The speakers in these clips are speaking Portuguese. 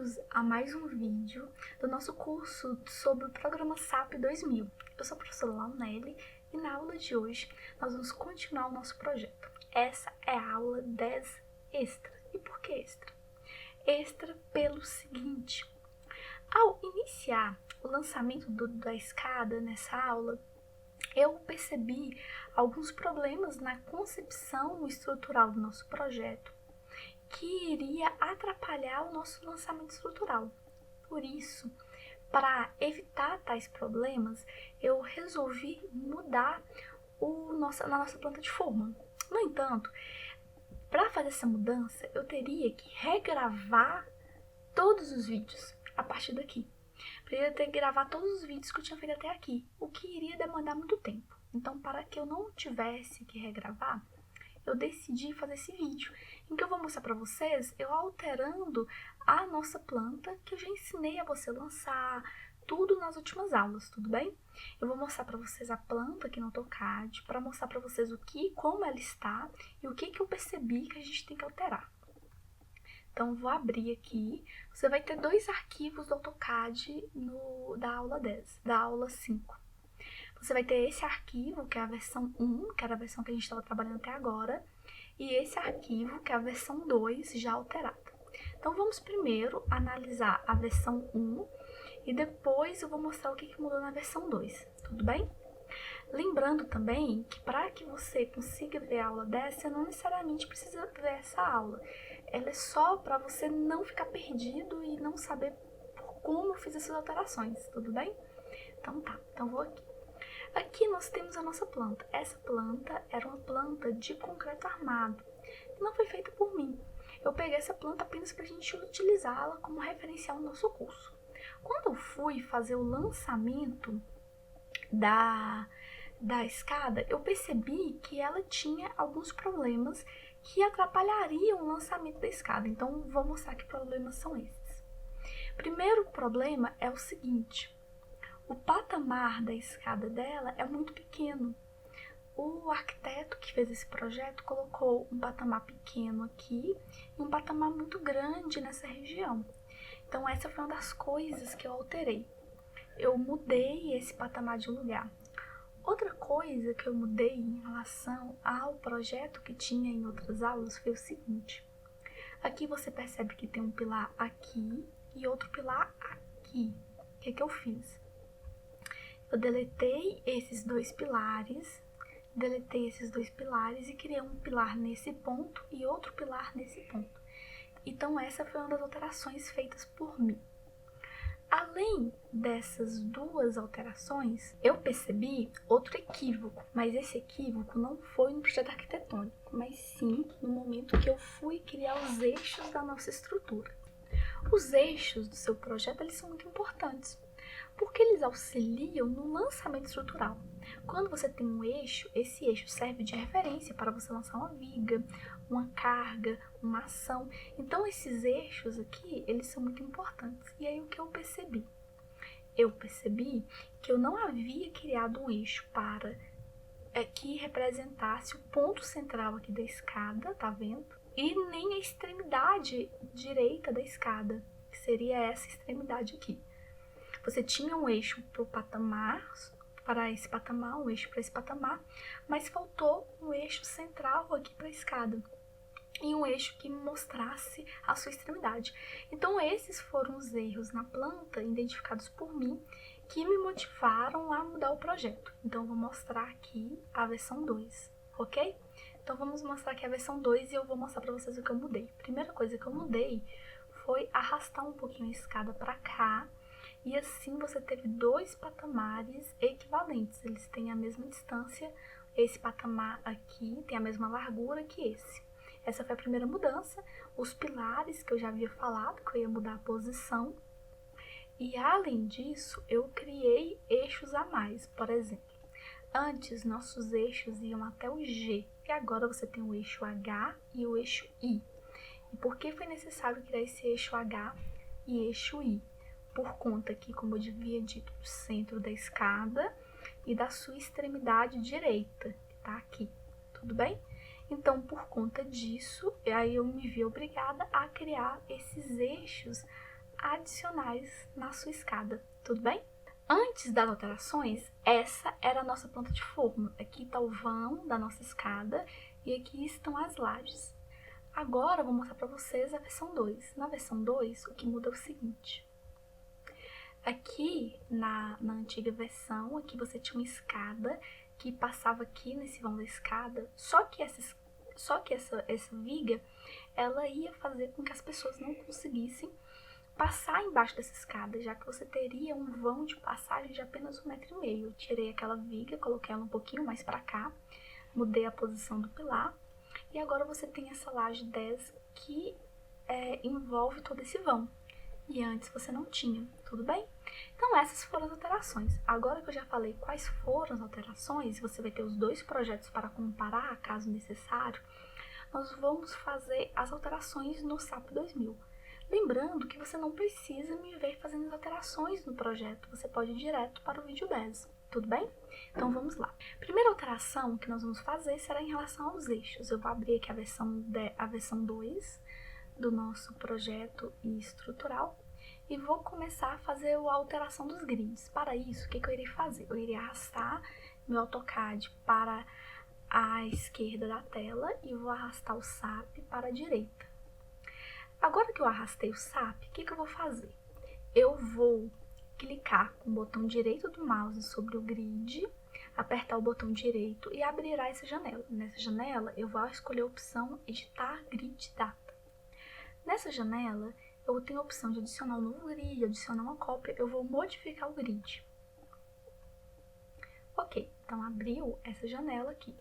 bem-vindos a mais um vídeo do nosso curso sobre o Programa SAP 2000. Eu sou a professora Launelli e na aula de hoje nós vamos continuar o nosso projeto. Essa é a aula 10 extra. E por que extra? Extra pelo seguinte: ao iniciar o lançamento da escada nessa aula, eu percebi alguns problemas na concepção estrutural do nosso projeto que iria atrapalhar o nosso lançamento estrutural. Por isso, para evitar tais problemas, eu resolvi mudar na nossa planta de forma. No entanto, para fazer essa mudança, eu teria que regravar todos os vídeos a partir daqui. Teria que gravar todos os vídeos que eu tinha feito até aqui, o que iria demandar muito tempo. Então, para que eu não tivesse que regravar, eu decidi fazer esse vídeo, em que eu vou mostrar para vocês eu alterando a nossa planta, que eu já ensinei a você lançar tudo nas últimas aulas, tudo bem? Eu vou mostrar para vocês a planta aqui no AutoCAD, para mostrar para vocês como ela está e o que eu percebi que a gente tem que alterar. Então, vou abrir aqui. Você vai ter dois arquivos do AutoCAD da aula 10, da aula 5. Você vai ter esse arquivo, que é a versão 1, que era a versão que a gente estava trabalhando até agora, e esse arquivo, que é a versão 2, já alterada. Então, vamos primeiro analisar a versão 1, e depois eu vou mostrar o que mudou na versão 2, tudo bem? Lembrando também que para que você consiga ver a aula 10, você não necessariamente precisa ver essa aula. Ela é só para você não ficar perdido e não saber como eu fiz essas alterações, tudo bem? Então tá, então vou aqui. Aqui nós temos a nossa planta. Essa planta era uma planta de concreto armado, que não foi feita por mim. Eu peguei essa planta apenas para a gente utilizá-la como referencial no nosso curso. Quando eu fui fazer o lançamento da escada, eu percebi que ela tinha alguns problemas que atrapalhariam o lançamento da escada. Então, vou mostrar que problemas são esses. Primeiro problema é o seguinte: o patamar da escada dela é muito pequeno. O arquiteto que fez esse projeto colocou um patamar pequeno aqui e um patamar muito grande nessa região. Então, essa foi uma das coisas que eu alterei. Eu mudei esse patamar de lugar. Outra coisa que eu mudei em relação ao projeto que tinha em outras aulas foi o seguinte: aqui você percebe que tem um pilar aqui e outro pilar aqui. O que eu fiz? Eu deletei esses dois pilares e criei um pilar nesse ponto e outro pilar nesse ponto. Então, essa foi uma das alterações feitas por mim. Além dessas duas alterações, eu percebi outro equívoco, mas esse equívoco não foi no projeto arquitetônico, mas sim no momento que eu fui criar os eixos da nossa estrutura. Os eixos do seu projeto, eles são muito importantes, porque eles auxiliam no lançamento estrutural. Quando você tem um eixo, esse eixo serve de referência para você lançar uma viga, uma carga, uma ação. Então, esses eixos aqui, eles são muito importantes. E aí, o que eu percebi? Eu percebi que eu não havia criado um eixo que representasse o ponto central aqui da escada, tá vendo? E nem a extremidade direita da escada, que seria essa extremidade aqui. Você tinha um eixo para esse patamar, um eixo para esse patamar, mas faltou um eixo central aqui para a escada e um eixo que mostrasse a sua extremidade. Então, esses foram os erros na planta identificados por mim que me motivaram a mudar o projeto. Então, eu vou mostrar aqui a versão 2, ok? Então, vamos mostrar aqui a versão 2 e eu vou mostrar para vocês o que eu mudei. A primeira coisa que eu mudei foi arrastar um pouquinho a escada para cá, e assim você teve dois patamares equivalentes. Eles têm a mesma distância. Esse patamar aqui tem a mesma largura que esse. Essa foi a primeira mudança. Os pilares que eu já havia falado, que eu ia mudar a posição. E além disso, eu criei eixos a mais. Por exemplo, antes nossos eixos iam até o G. E agora você tem o eixo H e o eixo I. E por que foi necessário criar esse eixo H e eixo I? Por conta que, como eu havia dito, do centro da escada e da sua extremidade direita, que tá aqui, tudo bem? Então, por conta disso, aí eu me vi obrigada a criar esses eixos adicionais na sua escada, tudo bem? Antes das alterações, essa era a nossa planta de forno. Aqui está o vão da nossa escada e aqui estão as lajes. Agora eu vou mostrar para vocês a versão 2. Na versão 2, o que muda é o seguinte. Aqui, na antiga versão, aqui você tinha uma escada que passava aqui nesse vão da escada, só que essa viga, ela ia fazer com que as pessoas não conseguissem passar embaixo dessa escada, já que você teria um vão de passagem de apenas 1,5 m. Eu tirei aquela viga, coloquei ela um pouquinho mais para cá, mudei a posição do pilar, e agora você tem essa laje 10 que envolve todo esse vão. E antes você não tinha, tudo bem? Então essas foram as alterações. Agora que eu já falei quais foram as alterações, você vai ter os dois projetos para comparar, caso necessário, nós vamos fazer as alterações no SAP 2000. Lembrando que você não precisa me ver fazendo as alterações no projeto, você pode ir direto para o vídeo 10, tudo bem? Então vamos lá. Primeira alteração que nós vamos fazer será em relação aos eixos. Eu vou abrir aqui a versão 2 do nosso projeto estrutural e vou começar a fazer a alteração dos grids. Para isso, o que eu irei fazer? Eu irei arrastar meu AutoCAD para a esquerda da tela e vou arrastar o SAP para a direita. Agora que eu arrastei o SAP, o que eu vou fazer? Eu vou clicar com o botão direito do mouse sobre o grid, apertar o botão direito e abrirá essa janela. Nessa janela, eu vou escolher a opção Editar Grid Data. Nessa janela, eu tenho a opção de adicionar um novo grid, adicionar uma cópia, eu vou modificar o grid. Ok, então abriu essa janela aqui.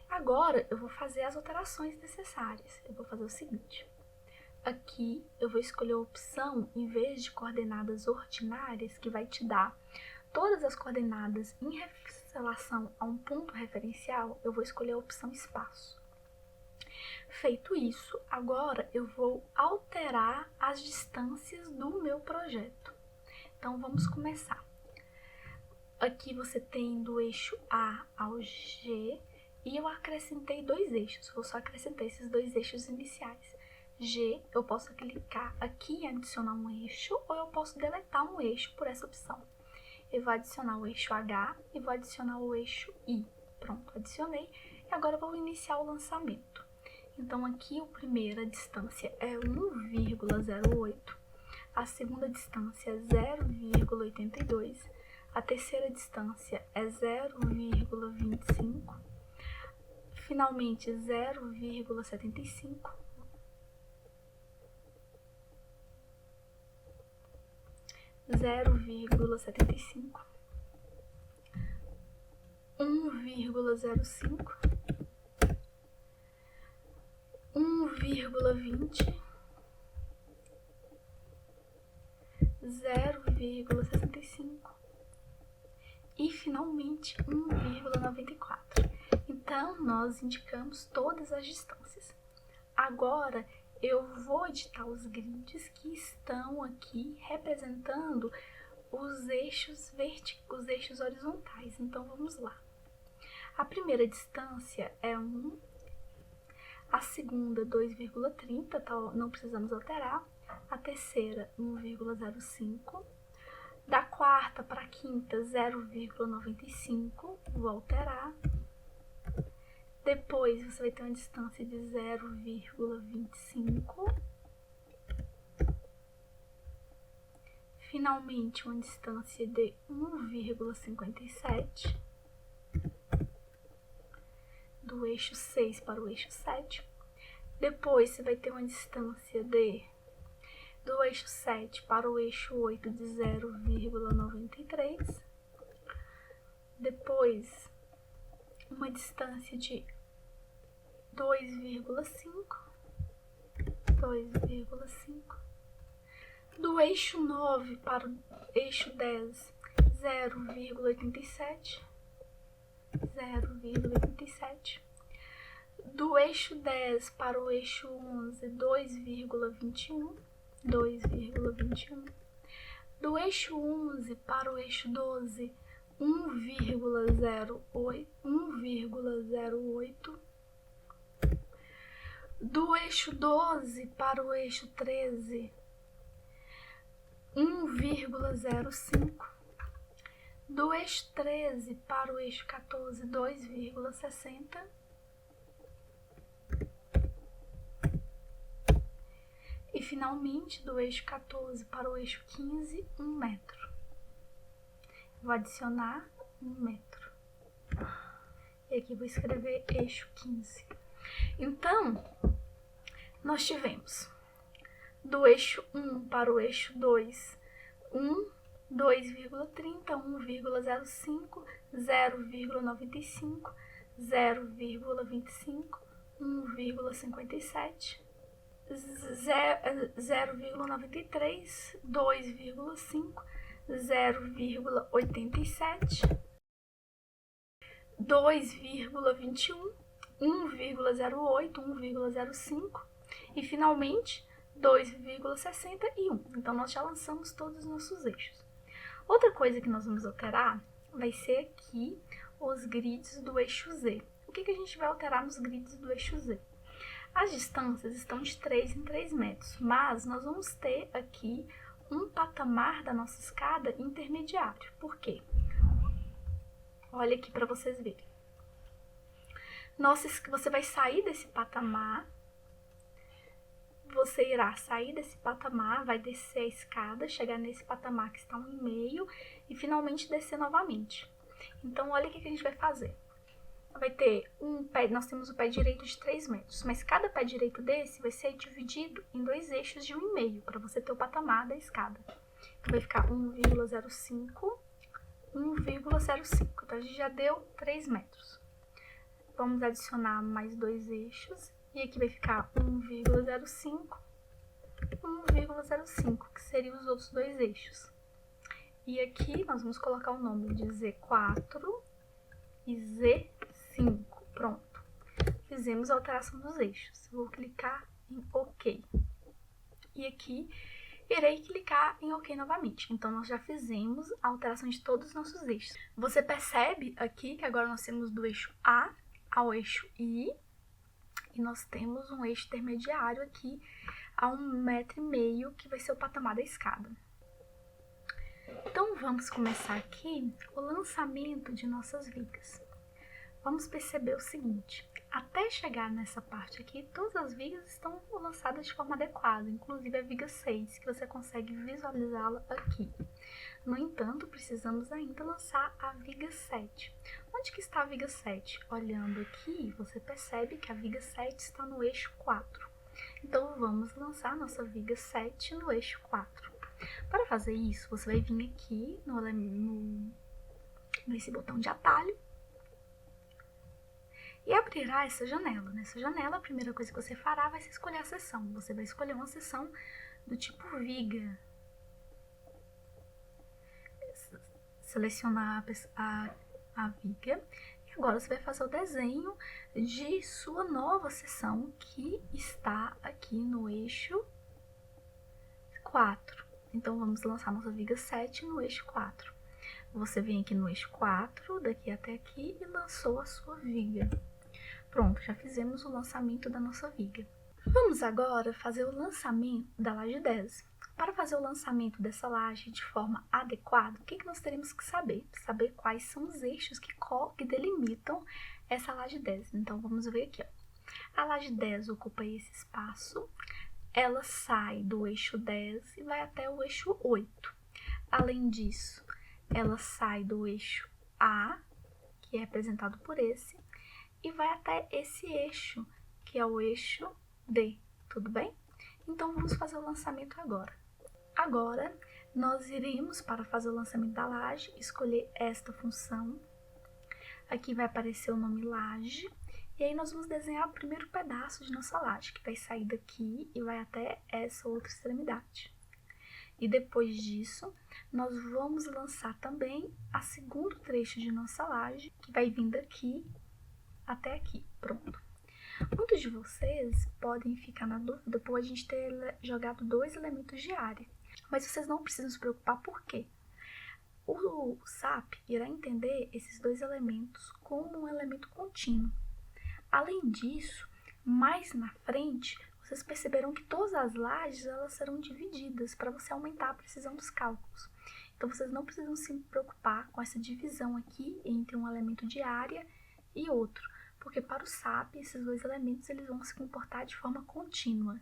Agora, eu vou fazer as alterações necessárias. Eu vou fazer o seguinte. Aqui, eu vou escolher a opção, em vez de coordenadas ordinárias, que vai te dar todas as coordenadas em relação a um ponto referencial, eu vou escolher a opção espaço. Feito isso, agora eu vou alterar as distâncias do meu projeto. Então, vamos começar. Aqui você tem do eixo A ao G e eu acrescentei 2 eixos. Vou só acrescentar esses 2 eixos iniciais. G, eu posso clicar aqui e adicionar um eixo ou eu posso deletar um eixo por essa opção. Eu vou adicionar o eixo H e vou adicionar o eixo I. Pronto, adicionei. E agora eu vou iniciar o lançamento. Então, aqui a primeira distância é 1,08, a segunda distância é 0,82, a terceira distância é 0,25, finalmente 0,75, 0,75, 1,05, 1,20, 0,65 e finalmente 1,94. Então, nós indicamos todas as distâncias. Agora, eu vou editar os grids que estão aqui representando os eixos horizontais. Então, vamos lá. A primeira distância é 1. A segunda, 2,30, tá, não precisamos alterar. A terceira, 1,05. Da quarta para a quinta, 0,95. Vou alterar. Depois, você vai ter uma distância de 0,25. Finalmente, uma distância de 1,57. Do eixo 6 para o eixo 7. Depois, você vai ter uma distância do eixo 7 para o eixo 8 de 0,93. Depois, uma distância de 2,5. Do eixo 9 para o eixo 10, 0,87. Do eixo 10 para o eixo 11, 2,21. Do eixo 11 para o eixo 12, 1,08. Do eixo 12 para o eixo 13, 1,05. Do eixo 13 para o eixo 14, 2,60. E finalmente, do eixo 14 para o eixo 15, 1 metro. Vou adicionar 1 metro. E aqui vou escrever eixo 15. Então, nós tivemos do eixo 1 para o eixo 2, 2,30, 1,05, 0,95, 0,25, 1,57, 0,93, 2,5, 0,87, 2,21, 1,08, 1,05 e finalmente 2,60 e 1. Então, nós já lançamos todos os nossos eixos. Outra coisa que nós vamos alterar vai ser aqui os grids do eixo Z. O que a gente vai alterar nos grids do eixo Z? As distâncias estão de 3 em 3 metros, mas nós vamos ter aqui um patamar da nossa escada intermediário. Por quê? Olha aqui para vocês verem. Você vai sair desse patamar, você irá sair desse patamar, vai descer a escada, chegar nesse patamar que está 1,5 e finalmente descer novamente. Então, olha o que a gente vai fazer. Vai ter nós temos o pé direito de 3 metros, mas cada pé direito desse vai ser dividido em 2 eixos de 1,5, para você ter o patamar da escada. Então, vai ficar 1,05, 1,05. Então, a gente já deu 3 metros. Vamos adicionar mais 2 eixos. E aqui vai ficar 1,05, 1,05, que seriam os outros 2 eixos. E aqui nós vamos colocar o nome de Z4 e Z5. Pronto. Fizemos a alteração dos eixos. Vou clicar em OK. E aqui irei clicar em OK novamente. Então, nós já fizemos a alteração de todos os nossos eixos. Você percebe aqui que agora nós temos do eixo A ao eixo I. E nós temos um eixo intermediário aqui a 1,5 metro, que vai ser o patamar da escada. Então, vamos começar aqui o lançamento de nossas vigas. Vamos perceber o seguinte, até chegar nessa parte aqui, todas as vigas estão lançadas de forma adequada, inclusive a viga 6, que você consegue visualizá-la aqui. No entanto, precisamos ainda lançar a viga 7. Onde que está a viga 7? Olhando aqui, você percebe que a viga 7 está no eixo 4. Então, vamos lançar a nossa viga 7 no eixo 4. Para fazer isso, você vai vir aqui nesse botão de atalho e abrirá essa janela. Nessa janela, a primeira coisa que você fará vai ser escolher a seção. Você vai escolher uma seção do tipo viga. Selecionar a viga e agora você vai fazer o desenho de sua nova seção que está aqui no eixo 4. Então, vamos lançar nossa viga 7 no eixo 4. Você vem aqui no eixo 4, daqui até aqui, e lançou a sua viga. Pronto, já fizemos o lançamento da nossa viga. Vamos agora fazer o lançamento da laje 10. Para fazer o lançamento dessa laje de forma adequada, o que nós teremos que saber? Saber quais são os eixos que delimitam essa laje 10. Então, vamos ver aqui, ó. A laje 10 ocupa esse espaço, ela sai do eixo 10 e vai até o eixo 8. Além disso, ela sai do eixo A, que é representado por esse, e vai até esse eixo, que é o eixo D, tudo bem? Então, vamos fazer o lançamento agora. Agora, nós iremos, para fazer o lançamento da laje, escolher esta função. Aqui vai aparecer o nome laje. E aí, nós vamos desenhar o primeiro pedaço de nossa laje, que vai sair daqui e vai até essa outra extremidade. E depois disso, nós vamos lançar também o segundo trecho de nossa laje, que vai vir daqui até aqui. Pronto. Muitos de vocês podem ficar na dúvida por a gente ter jogado 2 elementos de área. Mas vocês não precisam se preocupar, por quê? O SAP irá entender esses 2 elementos como um elemento contínuo. Além disso, mais na frente, vocês perceberam que todas as lajes elas serão divididas para você aumentar a precisão dos cálculos. Então, vocês não precisam se preocupar com essa divisão aqui entre um elemento de área e outro, porque para o SAP, esses dois elementos eles vão se comportar de forma contínua.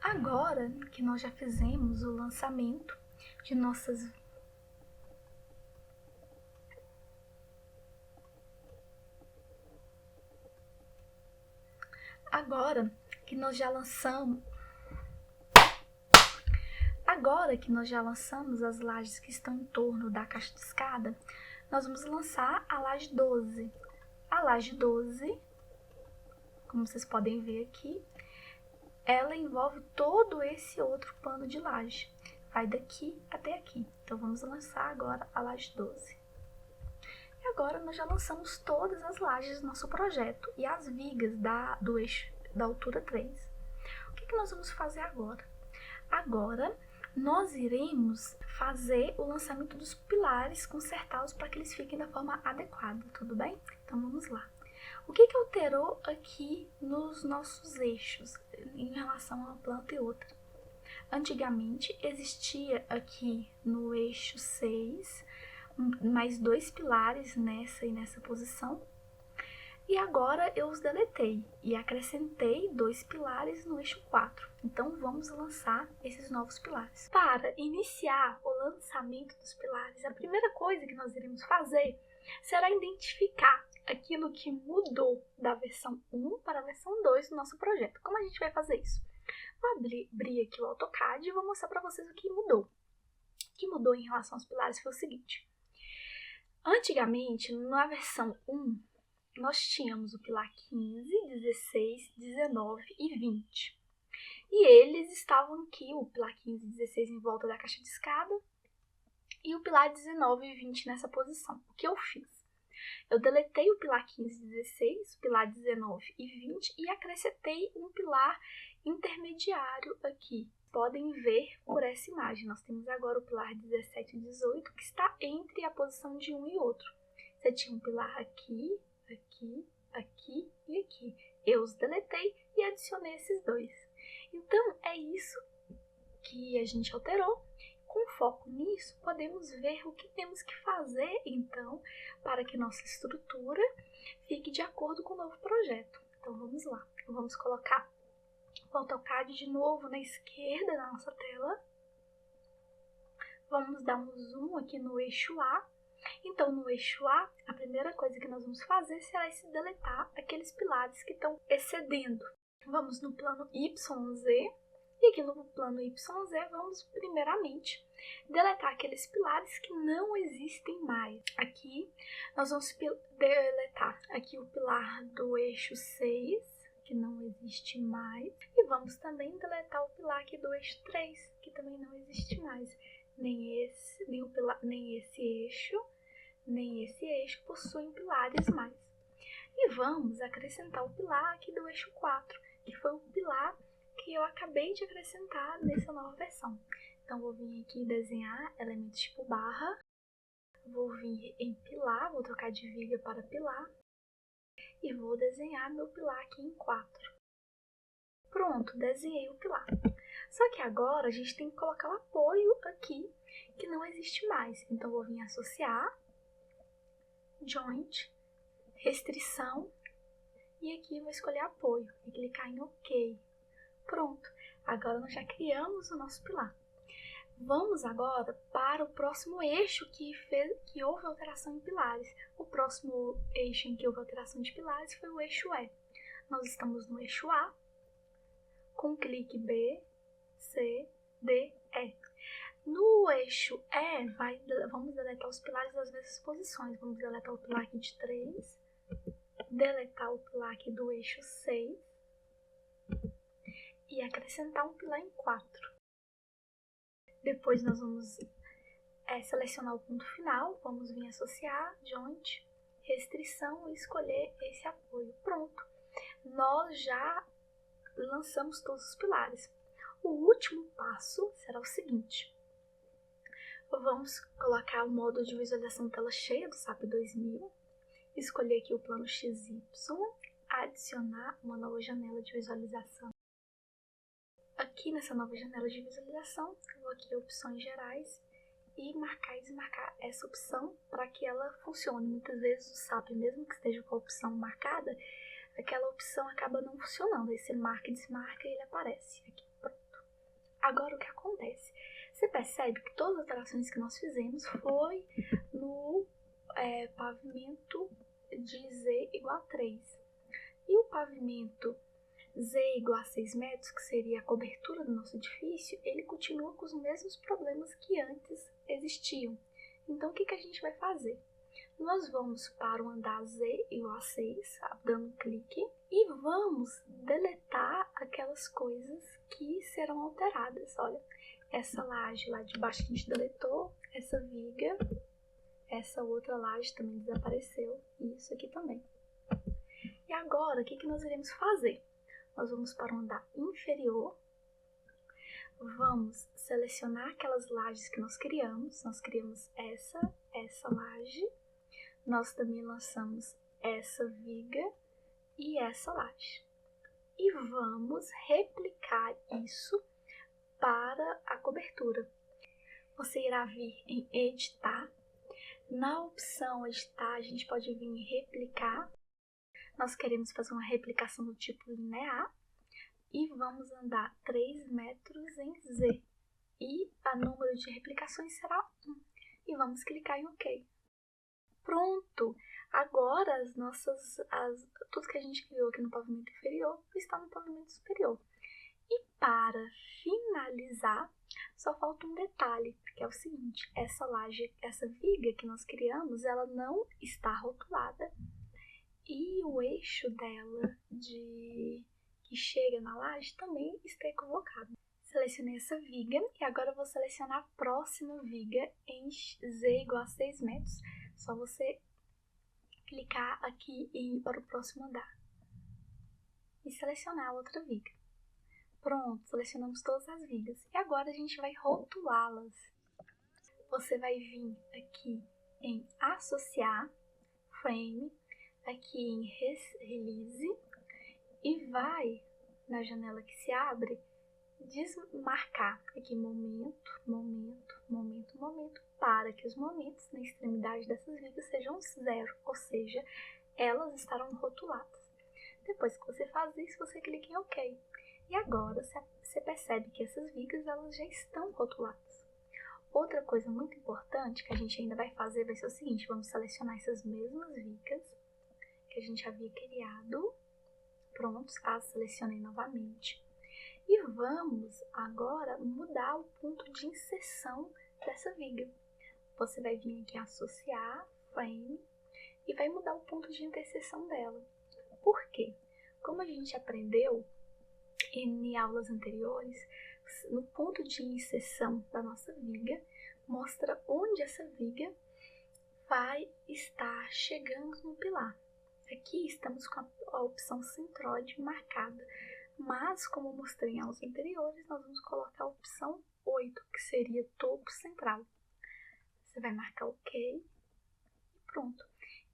Agora que nós já fizemos o lançamento de nossas Agora que nós já lançamos as lajes que estão em torno da caixa de escada, nós vamos lançar a laje 12. A laje 12, como vocês podem ver aqui, ela envolve todo esse outro pano de laje. Vai daqui até aqui. Então, vamos lançar agora a laje 12. E agora, nós já lançamos todas as lajes do nosso projeto e as vigas do eixo da altura 3. O que nós vamos fazer agora? Agora, nós iremos fazer o lançamento dos pilares, consertá-los para que eles fiquem da forma adequada, tudo bem? Então, vamos lá. O que alterou aqui nos nossos eixos em relação a uma planta e outra? Antigamente existia aqui no eixo 6 mais 2 pilares nessa e nessa posição, e agora eu os deletei e acrescentei 2 pilares no eixo 4. Então vamos lançar esses novos pilares. Para iniciar o lançamento dos pilares, a primeira coisa que nós iremos fazer será identificar aquilo que mudou da versão 1 para a versão 2 do nosso projeto. Como a gente vai fazer isso? Vou abrir aqui o AutoCAD e vou mostrar para vocês o que mudou. O que mudou em relação aos pilares foi o seguinte. Antigamente, na versão 1, nós tínhamos o pilar 15, 16, 19 e 20. E eles estavam aqui, o pilar 15 e 16 em volta da caixa de escada e o pilar 19 e 20 nessa posição. O que eu fiz? Eu deletei o pilar 15 e 16, o pilar 19 e 20 e acrescentei um pilar intermediário aqui. Podem ver por essa imagem. Nós temos agora o pilar 17 e 18 que está entre a posição de um e outro. Você tinha um pilar aqui, aqui, aqui e aqui. Eu os deletei e adicionei esses dois. Então, é isso que a gente alterou. Com foco nisso, podemos ver o que temos que fazer, então, para que nossa estrutura fique de acordo com o novo projeto. Então, vamos lá. Vamos colocar o AutoCAD de novo na esquerda da nossa tela. Vamos dar um zoom aqui no eixo A. Então, no eixo A, a primeira coisa que nós vamos fazer será deletar aqueles pilares que estão excedendo. Vamos no plano YZ. E aqui no plano YZ, vamos primeiramente deletar aqueles pilares que não existem mais. Aqui, nós vamos deletar aqui o pilar do eixo 6, que não existe mais. E vamos também deletar o pilar aqui do eixo 3, que também não existe mais. Nem esse eixo possuem pilares mais. E vamos acrescentar o pilar aqui do eixo 4, que foi o pilar que eu acabei de acrescentar nessa nova versão. Então, vou vir aqui desenhar elementos tipo barra, vou vir em pilar, vou trocar de viga para pilar, e vou desenhar meu pilar aqui em 4. Pronto, desenhei o pilar. Só que agora a gente tem que colocar o apoio aqui, que não existe mais. Então, vou vir associar, joint, restrição, e aqui vou escolher apoio e clicar em OK. Pronto, Agora nós já criamos o nosso pilar. Vamos agora para o próximo eixo que houve alteração em pilares. O próximo eixo em que houve alteração de pilares foi o eixo E. Nós estamos no eixo A, com clique B, C, D, E. No eixo E, vamos deletar os pilares das mesmas posições. Vamos deletar o pilar aqui de 3, deletar o pilar aqui do eixo 6 e acrescentar um pilar em 4. Depois nós vamos selecionar o ponto final, vamos vir associar, joint, restrição e escolher esse apoio. Pronto, nós já lançamos todos os pilares. O último passo será o seguinte: vamos colocar o modo de visualização tela cheia do SAP 2000, escolher aqui o plano XY, adicionar uma nova janela de visualização. Aqui nessa nova janela de visualização, eu vou aqui em opções gerais e marcar e desmarcar essa opção para que ela funcione. Muitas vezes o SAP, mesmo que esteja com a opção marcada, aquela opção acaba não funcionando. Aí você marca e desmarca e ele aparece aqui. Pronto. Agora o que acontece? Você percebe que todas as alterações que nós fizemos foi no pavimento de Z igual a 3. E o pavimento Z igual a 6 metros, que seria a cobertura do nosso edifício, ele continua com os mesmos problemas que antes existiam. Então, o que a gente vai fazer? Nós vamos para o andar Z igual a 6, dando um clique, e vamos deletar aquelas coisas que serão alteradas. Olha, essa laje lá de baixo que a gente deletou, essa viga, essa outra laje também desapareceu, e isso aqui também. E agora, o que nós iremos fazer? Nós vamos para o andar inferior, vamos selecionar aquelas lajes que nós criamos essa laje, nós também lançamos essa viga e essa laje. E vamos replicar isso para a cobertura. Você irá vir em editar, na opção editar a gente pode vir em replicar. Nós queremos fazer uma replicação do tipo linear e vamos andar 3 metros em Z. E o número de replicações será 1. E vamos clicar em OK. Pronto! Agora tudo que a gente criou aqui no pavimento inferior está no pavimento superior. E para finalizar, só falta um detalhe, que é o seguinte: essa laje, essa viga que nós criamos, ela não está rotulada. E o eixo dela que chega na laje também está equivocado. Selecionei essa viga e agora eu vou selecionar a próxima viga em Z igual a 6 metros. Só você clicar aqui e ir para o próximo andar. E selecionar a outra viga. Pronto, selecionamos todas as vigas. E agora a gente vai rotulá-las. Você vai vir aqui em associar, frame, aqui em release e vai na janela que se abre desmarcar aqui momento, momento, momento, momento, para que os momentos na extremidade dessas vigas sejam 0, ou seja, elas estarão rotuladas. Depois que você faz isso, você clica em OK. E agora você percebe que essas vigas elas já estão rotuladas. Outra coisa muito importante que a gente ainda vai fazer vai ser o seguinte: vamos selecionar essas mesmas vigas que a gente havia criado. Prontos, as selecionei novamente. E vamos agora mudar o ponto de inserção dessa viga. Você vai vir aqui em associar, frame, e vai mudar o ponto de interseção dela. Por quê? Como a gente aprendeu em aulas anteriores, no ponto de inserção da nossa viga, mostra onde essa viga vai estar chegando no pilar. Aqui estamos com a opção centroide marcada, mas como eu mostrei em aulas anteriores, nós vamos colocar a opção 8, que seria topo central. Você vai marcar OK e pronto.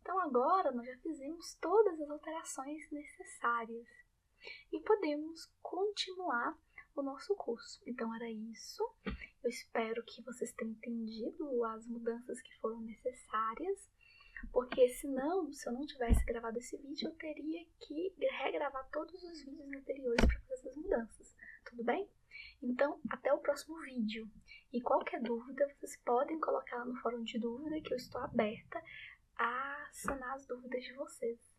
Então agora nós já fizemos todas as alterações necessárias e podemos continuar o nosso curso. Então era isso. Eu espero que vocês tenham entendido as mudanças que foram necessárias, porque senão, se eu não tivesse gravado esse vídeo, eu teria que regravar todos os vídeos anteriores para fazer essas mudanças. tudo bem? Então, até o próximo vídeo. E qualquer dúvida, vocês podem colocar lá no fórum de dúvida, que eu estou aberta a sanar as dúvidas de vocês.